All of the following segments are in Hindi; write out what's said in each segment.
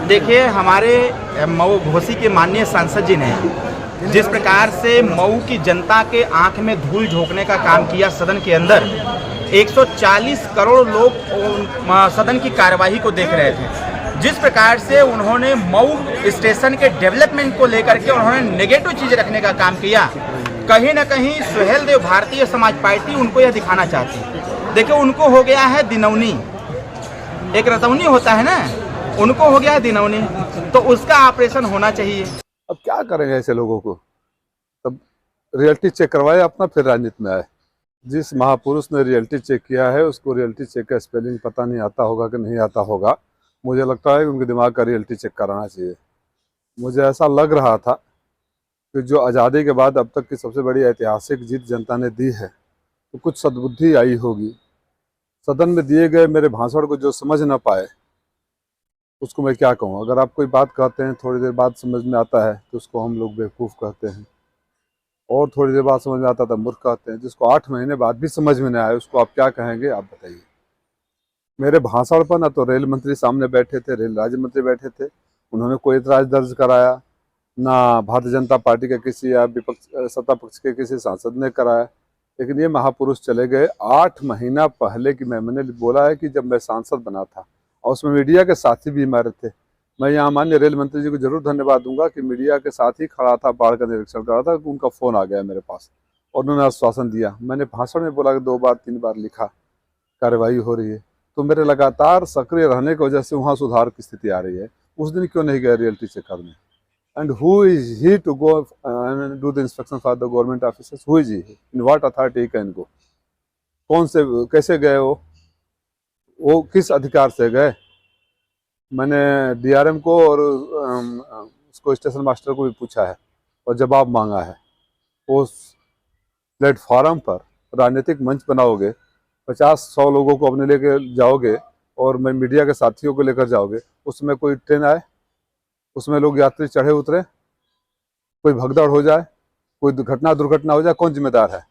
देखिए, हमारे मऊ घोसी के माननीय सांसद जी ने जिस प्रकार से मऊ की जनता के आंख में धूल झोंकने का काम किया सदन के अंदर, 140 करोड़ लोग सदन की कार्यवाही को देख रहे थे। जिस प्रकार से उन्होंने मऊ स्टेशन के डेवलपमेंट को लेकर के उन्होंने नेगेटिव चीज़ रखने का काम किया, कहीं ना कहीं सुहेल देव भारतीय समाज पार्टी उनको यह दिखाना चाहती है। देखिए, उनको हो गया है दिनौनी, एक रतौनी होता है ना, उनको हो गया है दिनौनी, तो उसका ऑपरेशन होना चाहिए। अब क्या करेंगे ऐसे लोगों को? तब रियलिटी चेक करवाए अपना, फिर राजनीति में आए। जिस महापुरुष ने रियलिटी चेक किया है उसको रियलिटी चेक का स्पेलिंग पता नहीं आता होगा कि नहीं आता होगा। मुझे लगता है कि उनके दिमाग का रियलिटी चेक कराना चाहिए। मुझे ऐसा लग रहा था कि जो आज़ादी के बाद अब तक की सबसे बड़ी ऐतिहासिक जीत जनता ने दी है, तो कुछ सद्बुद्धि आई होगी। सदन में दिए गए मेरे भाषण को जो समझ ना पाए उसको मैं क्या कहूँ। अगर आप कोई बात कहते हैं, थोड़ी देर बाद समझ में आता है तो उसको हम लोग बेवकूफ़ कहते हैं, और थोड़ी देर बाद समझ में आता था मूर्ख कहते हैं। जिसको 8 महीने बाद भी समझ में नहीं आए उसको आप क्या कहेंगे? आप बताइए। मेरे भाषण पर ना तो रेल मंत्री सामने बैठे थे, रेल राज्य मंत्री बैठे थे, उन्होंने कोई इतराज़ दर्ज कराया, ना भारतीय जनता पार्टी के किसी या विपक्ष सत्ता पक्ष के किसी सांसद ने कराया। लेकिन ये महापुरुष चले गए। 8 महीना पहले की मैंने बोला है कि जब मैं सांसद बना था, और उसमें मीडिया के साथी भी हमारे थे। मैं यहाँ माननीय रेल मंत्री जी को जरूर धन्यवाद दूंगा कि मीडिया के साथ ही खड़ा था, बाढ़ का निरीक्षण कर रहा था, उनका फ़ोन आ गया मेरे पास और उन्होंने आश्वासन दिया। मैंने भाषण में बोला कि 2 बार 3 बार लिखा, कार्रवाई हो रही है। तो मेरे लगातार सक्रिय रहने की वजह से वहाँ सुधार की स्थिति आ रही है। उस दिन क्यों नहीं गए रियलिटी चेक करने? And who is he to go and do the inspection for the government officers? Who is he? In what authority he can go? कौन से कैसे गए वो किस अधिकार से गए? मैंने डीआरएम को और उसको स्टेशन मास्टर को भी पूछा है और जवाब मांगा है। उस प्लेटफॉर्म पर राजनीतिक मंच बनाओगे, 50-100 लोगों को अपने लेके जाओगे और मैं मीडिया के साथियों को लेकर जाओगे, उसमें कोई ट्रेन आए, उसमें लोग यात्री चढ़े उतरे, कोई भगदड़ हो जाए, कोई दुर्घटना हो जाए, कौन जिम्मेदार है?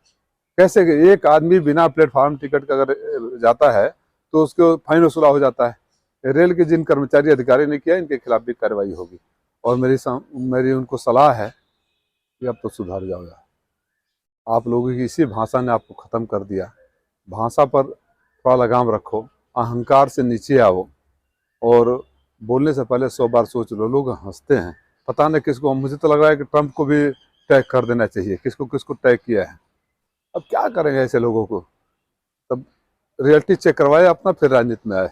कैसे एक आदमी बिना प्लेटफॉर्म टिकट का अगर जाता है तो उसको फाइन वसूला हो जाता है। रेल के जिन कर्मचारी अधिकारी ने किया, इनके खिलाफ भी कार्रवाई होगी। और मेरी उनको सलाह है कि अब तो सुधर जाओ यार। आप लोगों की इसी भाषा ने आपको ख़त्म कर दिया। भाषा पर थोड़ा लगाम रखो, अहंकार से नीचे आओ और बोलने से पहले 100 बार सोच लो। लोग हंसते हैं, पता नहीं किसको। मुझे तो लग रहा है कि ट्रंप को भी टैग कर देना चाहिए, किसको किसको टैग किया है। अब क्या करेंगे ऐसे लोगों को? तब रियलिटी चेक करवाए अपना, फिर राजनीति में आए।